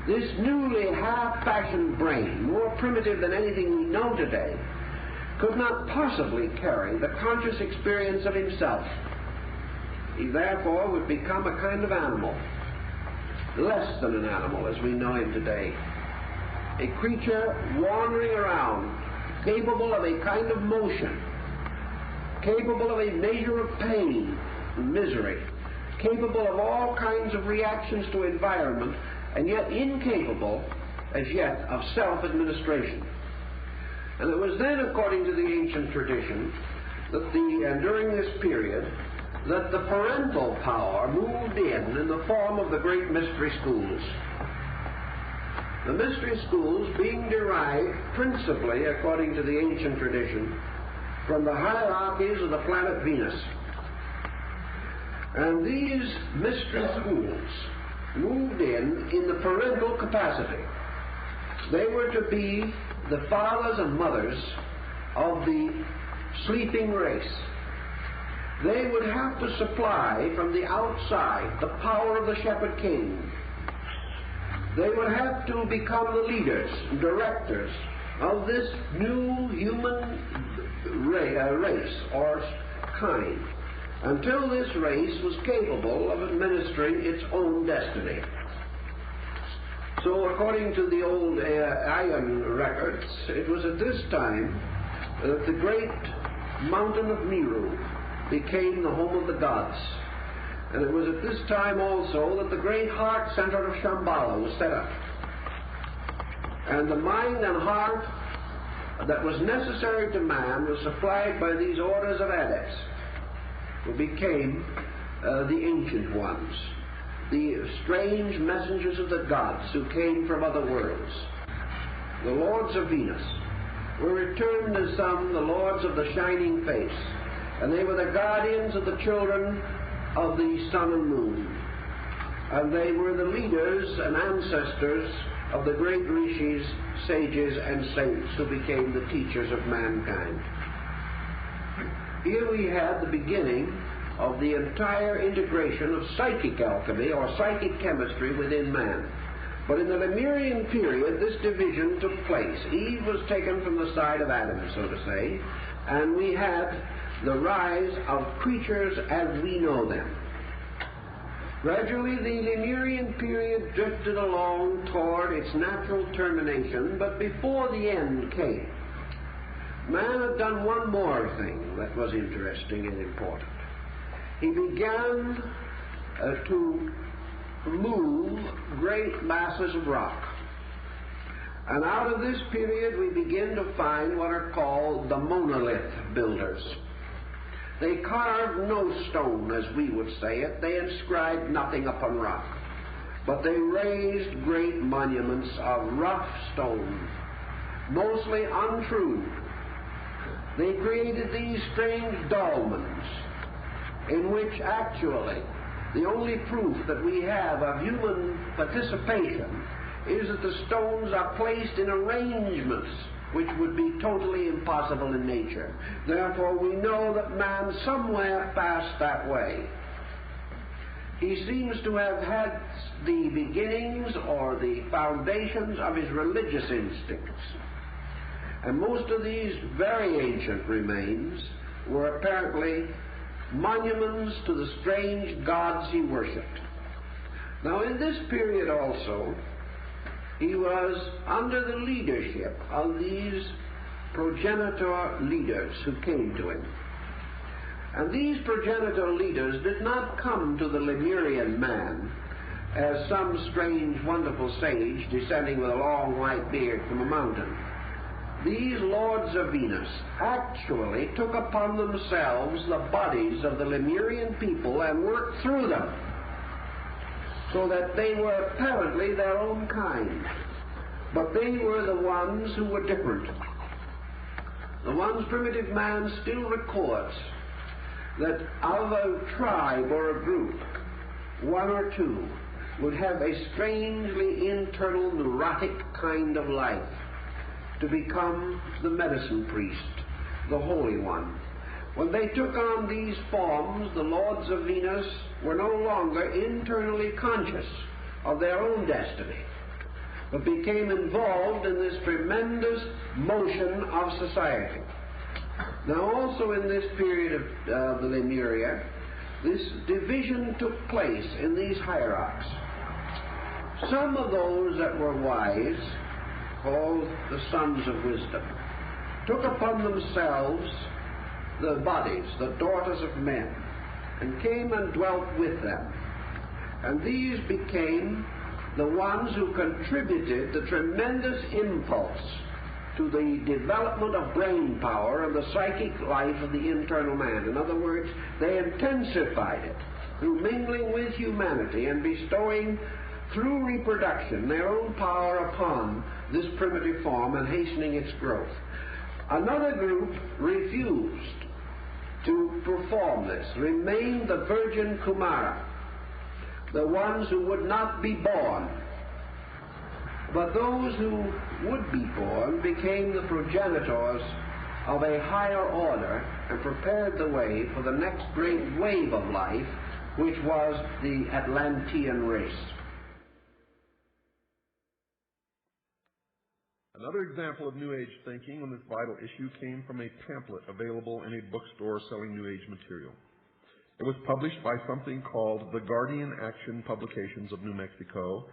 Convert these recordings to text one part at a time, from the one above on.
This newly half-fashioned brain, more primitive than anything we know today, could not possibly carry the conscious experience of himself. He therefore would become a kind of animal, less than an animal as we know him today, a creature wandering around, capable of a kind of motion, capable of a measure of pain and misery, capable of all kinds of reactions to environment, and yet incapable, as yet, of self-administration. And it was then, according to the ancient tradition, that during this period, that the parental power moved in the form of the great mystery schools. The mystery schools being derived principally, according to the ancient tradition, from the hierarchies of the planet Venus. And these mystery schools moved in the parental capacity. They were to be the fathers and mothers of the sleeping race. They would have to supply from the outside the power of the shepherd king. They would have to become the leaders, directors of this new human race or kind, until this race was capable of administering its own destiny. So according to the old Ayan records, it was at this time that the great mountain of Meru became the home of the gods. And it was at this time also that the great heart center of Shambhala was set up. And the mind and heart that was necessary to man was supplied by these orders of adepts, who became the ancient ones, the strange messengers of the gods who came from other worlds. The lords of Venus were returned as some the lords of the shining face, and they were the guardians of the children of the sun and moon, and they were the leaders and ancestors of the great rishis, sages, and saints who became the teachers of mankind. Here we had the beginning of the entire integration of psychic alchemy or psychic chemistry within man. But in the Lemurian period, this division took place. Eve was taken from the side of Adam, so to say, and we had the rise of creatures as we know them. Gradually, the Lemurian period drifted along toward its natural termination, but before the end came, man had done one more thing that was interesting and important. He began to move great masses of rock. And out of this period we begin to find what are called the monolith builders. They carved no stone, as we would say it. They inscribed nothing upon rock. But they raised great monuments of rough stone, mostly untrue. They created these strange dolmens, in which actually the only proof that we have of human participation is that the stones are placed in arrangements which would be totally impossible in nature. Therefore, we know that man somewhere passed that way. He seems to have had the beginnings or the foundations of his religious instincts. And most of these very ancient remains were apparently monuments to the strange gods he worshipped. Now, in this period also, he was under the leadership of these progenitor leaders who came to him. And these progenitor leaders did not come to the Lemurian man as some strange, wonderful sage descending with a long white beard from a mountain. These lords of Venus actually took upon themselves the bodies of the Lemurian people and worked through them, so that they were apparently their own kind. But they were the ones who were different. The ones primitive man still records that of a tribe or a group, one or two would have a strangely internal neurotic kind of life, to become the medicine priest, the Holy One. When they took on these forms, the lords of Venus were no longer internally conscious of their own destiny. but became involved in this tremendous motion of society. Now also in this period of the Lemuria, this division took place in these hierarchs. Some of those that were wise, called the sons of wisdom, took upon themselves the bodies, the daughters of men, and came and dwelt with them. And these became the ones who contributed the tremendous impulse to the development of brain power and the psychic life of the internal man. In other words, they intensified it through mingling with humanity and bestowing through reproduction their own power upon this primitive form and hastening its growth. Another group refused to perform this, remained the virgin Kumara, the ones who would not be born. But those who would be born became the progenitors of a higher order and prepared the way for the next great wave of life, which was the Atlantean race. Another example of New Age thinking on this vital issue came from a pamphlet available in a bookstore selling New Age material. It was published by something called the Guardian Action Publications of New Mexico,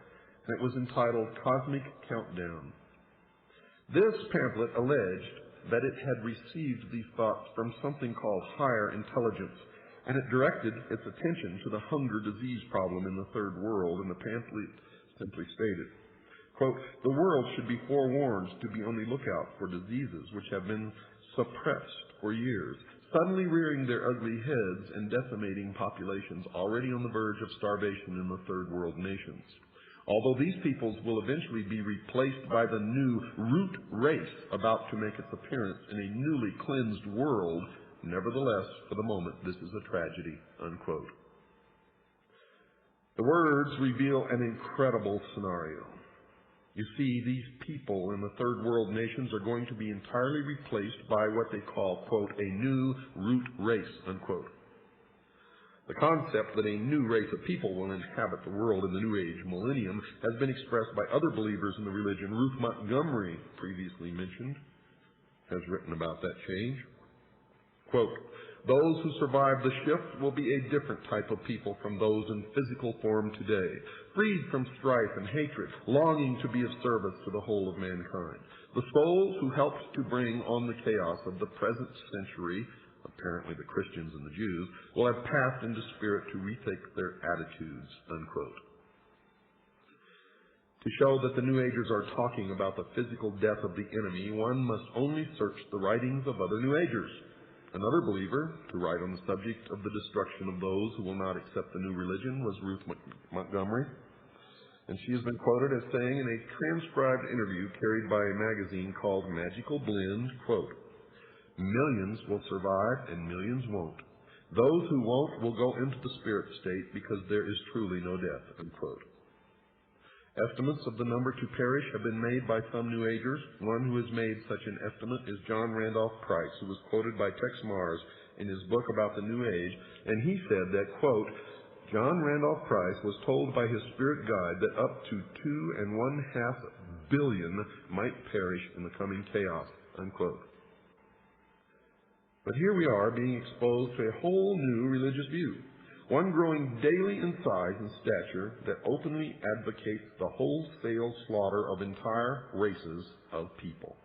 and it was entitled Cosmic Countdown. This pamphlet alleged that it had received these thoughts from something called higher intelligence, and it directed its attention to the hunger disease problem in the third world, and the pamphlet simply stated, quote, "The world should be forewarned to be on the lookout for diseases which have been suppressed for years, suddenly rearing their ugly heads and decimating populations already on the verge of starvation in the third world nations. Although these peoples will eventually be replaced by the new root race about to make its appearance in a newly cleansed world, nevertheless, for the moment, this is a tragedy," unquote. The words reveal an incredible scenario. You see, these people in the third world nations are going to be entirely replaced by what they call, quote, "a new root race," unquote. The concept that a new race of people will inhabit the world in the New Age millennium has been expressed by other believers in the religion. Ruth Montgomery, previously mentioned, has written about that change. Quote, "Those who survive the shift will be a different type of people from those in physical form today, freed from strife and hatred, longing to be of service to the whole of mankind. The souls who helped to bring on the chaos of the present century, apparently the Christians and the Jews, will have passed into spirit to retake their attitudes," unquote. To show that the New Agers are talking about the physical death of the enemy, one must only search the writings of other New Agers. Another believer to write on the subject of the destruction of those who will not accept the new religion was Ruth Montgomery, and she has been quoted as saying in a transcribed interview carried by a magazine called Magical Blend, quote, "Millions will survive and millions won't. Those who won't will go into the spirit state because there is truly no death," unquote. Estimates of the number to perish have been made by some New Agers. One who has made such an estimate is John Randolph Price, who was quoted by Tex Mars in his book about the New Age, and he said that, quote, "John Randolph Price was told by his spirit guide that up to 2.5 billion might perish in the coming chaos," unquote. But here we are being exposed to a whole new religious view, one growing daily in size and stature that openly advocates the wholesale slaughter of entire races of people.